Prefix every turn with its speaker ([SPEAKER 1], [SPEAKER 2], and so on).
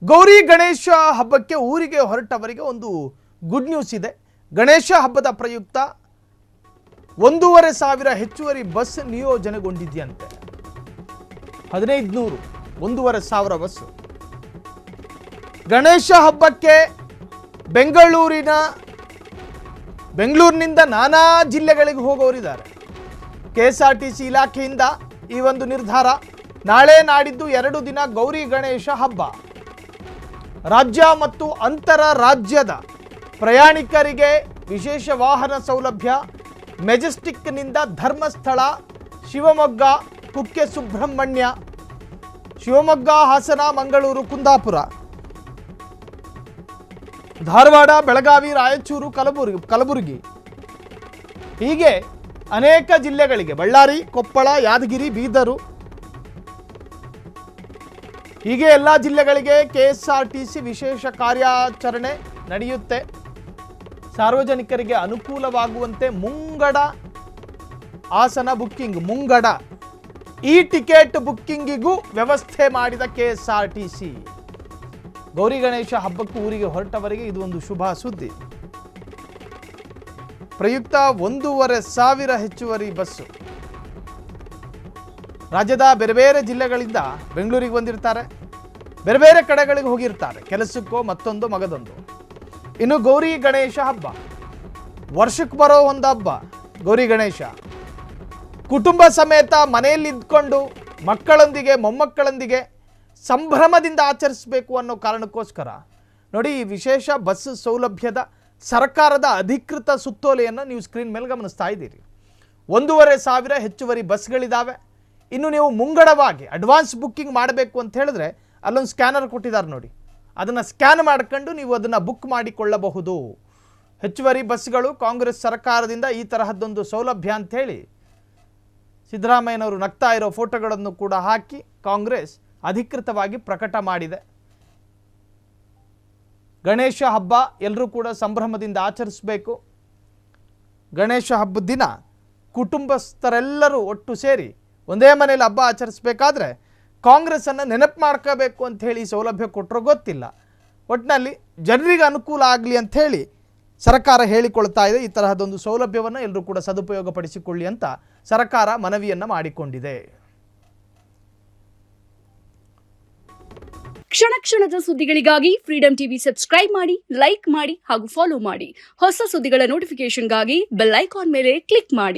[SPEAKER 1] ಗೌರಿ ಗಣೇಶ ಹಬ್ಬಕ್ಕೆ ಊರಿಗೆ ಹೊರಟವರಿಗೆ ಒಂದು ಗುಡ್ ನ್ಯೂಸ್ ಇದೆ. ಗಣೇಶ ಹಬ್ಬದ ಪ್ರಯುಕ್ತ 1,500 ಹೆಚ್ಚುವರಿ ಬಸ್ ನಿಯೋಜನೆಗೊಂಡಿದೆಯಂತೆ. 1500 1,500 ಬಸ್ ಗಣೇಶ ಹಬ್ಬಕ್ಕೆ ಬೆಂಗಳೂರಿನಿಂದ ನಾನಾ ಜಿಲ್ಲೆಗಳಿಗೆ ಹೋಗೋರಿದ್ದಾರೆ. ಕೆಎಸ್ಆರ್ಟಿಸಿ ಇಲಾಖೆಯಿಂದ ಈ ಒಂದು ನಿರ್ಧಾರ. ನಾಳೆ ನಾಡಿದ್ದು 2 ದಿನ ಗೌರಿ ಗಣೇಶ ಹಬ್ಬ. ರಾಜ್ಯ ಮತ್ತು ಅಂತರ ರಾಜ್ಯದ ಪ್ರಯಾಣಿಕರಿಗೆ ವಿಶೇಷ ವಾಹನ ಸೌಲಭ್ಯ. ಮೆಜೆಸ್ಟಿಕ್ನಿಂದ ಧರ್ಮಸ್ಥಳ, ಶಿವಮೊಗ್ಗ, ಕುಕ್ಕೆ ಸುಬ್ರಹ್ಮಣ್ಯ, ಶಿವಮೊಗ್ಗ, ಹಾಸನ, ಮಂಗಳೂರು, ಕುಂದಾಪುರ, ಧಾರವಾಡ, ಬೆಳಗಾವಿ, ರಾಯಚೂರು, ಕಲಬುರಗಿ ಹೀಗೆ ಅನೇಕ ಜಿಲ್ಲೆಗಳಿಗೆ, ಬಳ್ಳಾರಿ, ಕೊಪ್ಪಳ, ಯಾದಗಿರಿ, ಬೀದರು ಹೀಗೆ ಎಲ್ಲ ಜಿಲ್ಲೆಗಳಿಗೆ ಕೆಎಸ್ಆರ್ಟಿಸಿ ವಿಶೇಷ ಕಾರ್ಯಾಚರಣೆ ನಡೆಯುತ್ತೆ. ಸಾರ್ವಜನಿಕರಿಗೆ ಅನುಕೂಲವಾಗುವಂತೆ ಮುಂಗಡ ಆಸನ ಬುಕ್ಕಿಂಗ್, ಮುಂಗಡ ಈ ಟಿಕೆಟ್ ಬುಕ್ಕಿಂಗಿಗೂ ವ್ಯವಸ್ಥೆ ಮಾಡಿದ ಕೆಎಸ್ಆರ್ಟಿಸಿ. ಗೌರಿ ಗಣೇಶ ಹಬ್ಬಕ್ಕೂ ಊರಿಗೆ ಹೊರಟವರಿಗೆ ಇದು ಒಂದು ಶುಭ ಸುದ್ದಿ. ಪ್ರಯುಕ್ತ 1,500 ಹೆಚ್ಚುವರಿ ಬಸ್ಸು ರಾಜ್ಯದ ಬೇರೆ ಬೇರೆ ಜಿಲ್ಲೆಗಳಿಂದ ಬೆಂಗಳೂರಿಗೆ ಬಂದಿರ್ತಾರೆ, ಬೇರೆ ಬೇರೆ ಕಡೆಗಳಿಗೆ ಹೋಗಿರ್ತಾರೆ, ಕೆಲಸಕ್ಕೋ ಮತ್ತೊಂದು ಮಗದೊಂದು. ಇನ್ನು ಗೌರಿ ಗಣೇಶ ಹಬ್ಬ ವರ್ಷಕ್ಕೆ ಬರೋ ಒಂದು ಹಬ್ಬ. ಗೌರಿ ಗಣೇಶ ಕುಟುಂಬ ಸಮೇತ ಮನೆಯಲ್ಲಿ ಇದ್ಕೊಂಡು ಮಕ್ಕಳೊಂದಿಗೆ ಮೊಮ್ಮಕ್ಕಳೊಂದಿಗೆ ಸಂಭ್ರಮದಿಂದ ಆಚರಿಸಬೇಕು ಅನ್ನೋ ಕಾರಣಕ್ಕೋಸ್ಕರ ನೋಡಿ, ಈ ವಿಶೇಷ ಬಸ್ ಸೌಲಭ್ಯದ ಸರ್ಕಾರದ ಅಧಿಕೃತ ಸುತ್ತೋಲೆಯನ್ನು ನೀವು ಸ್ಕ್ರೀನ್ ಮೇಲೆ ಗಮನಿಸ್ತಾ ಇದ್ದೀರಿ. 1,500 ಹೆಚ್ಚುವರಿ ಬಸ್ಗಳಿದ್ದಾವೆ. ಇನ್ನು ನೀವು ಮುಂಗಡವಾಗಿ ಅಡ್ವಾನ್ಸ್ ಬುಕ್ಕಿಂಗ್ ಮಾಡಬೇಕು ಅಂತ ಹೇಳಿದ್ರೆ ಅಲ್ಲೊಂದು ಸ್ಕ್ಯಾನರ್ ಕೊಟ್ಟಿದ್ದಾರೆ ನೋಡಿ, ಅದನ್ನು ಸ್ಕ್ಯಾನ್ ಮಾಡ್ಕೊಂಡು ನೀವು ಅದನ್ನು ಬುಕ್ ಮಾಡಿಕೊಳ್ಳಬಹುದು. ಹೆಚ್ಚುವರಿ ಬಸ್ಗಳು ಕಾಂಗ್ರೆಸ್ ಸರ್ಕಾರದಿಂದ ಈ ತರಹದ್ದೊಂದು ಸೌಲಭ್ಯ ಅಂಥೇಳಿ ಸಿದ್ದರಾಮಯ್ಯನವರು ನಗ್ತಾ ಇರೋ ಫೋಟೋಗಳನ್ನು ಕೂಡ ಹಾಕಿ ಕಾಂಗ್ರೆಸ್ ಅಧಿಕೃತವಾಗಿ ಪ್ರಕಟ ಮಾಡಿದೆ. ಗಣೇಶ ಹಬ್ಬ ಎಲ್ಲರೂ ಕೂಡ ಸಂಭ್ರಮದಿಂದ ಆಚರಿಸಬೇಕು. ಗಣೇಶ ಹಬ್ಬದ ದಿನ ಕುಟುಂಬಸ್ಥರೆಲ್ಲರೂ ಒಟ್ಟು ಸೇರಿ ಒಂದೇ ಮನೇಲಿ ಹಬ್ಬ ಆಚರಿಸಬೇಕಾದ್ರೆ ಕಾಂಗ್ರೆಸ್ಸನ್ನು ನೆನಪು ಮಾಡ್ಕೋಬೇಕು ಅಂಥೇಳಿ ಸೌಲಭ್ಯ ಕೊಟ್ಟರೋ ಗೊತ್ತಿಲ್ಲ. ಒಟ್ಟಿನಲ್ಲಿ ಜನರಿಗೆ ಅನುಕೂಲ ಆಗಲಿ ಅಂಥೇಳಿ ಸರ್ಕಾರ ಹೇಳಿಕೊಳ್ತಾ ಇದೆ. ಈ ತರಹದೊಂದು ಸೌಲಭ್ಯವನ್ನು ಎಲ್ಲರೂ ಕೂಡ ಸದುಪಯೋಗ ಪಡಿಸಿಕೊಳ್ಳಿ ಅಂತ ಸರ್ಕಾರ ಮನವಿಯನ್ನು ಮಾಡಿಕೊಂಡಿದೆ.
[SPEAKER 2] ಕ್ಷಣ ಕ್ಷಣದ ಸುದ್ದಿಗಳಿಗಾಗಿ ಫ್ರೀಡಂ ಟಿವಿ ಸಬ್ಸ್ಕ್ರೈಬ್ ಮಾಡಿ, ಲೈಕ್ ಮಾಡಿ ಹಾಗೂ ಫಾಲೋ ಮಾಡಿ. ಹೊಸ ಸುದ್ದಿಗಳ ನೋಟಿಫಿಕೇಶನ್ಗಾಗಿ ಬೆಲ್ ಐಕಾನ್ ಮೇಲೆ ಕ್ಲಿಕ್ ಮಾಡಿ.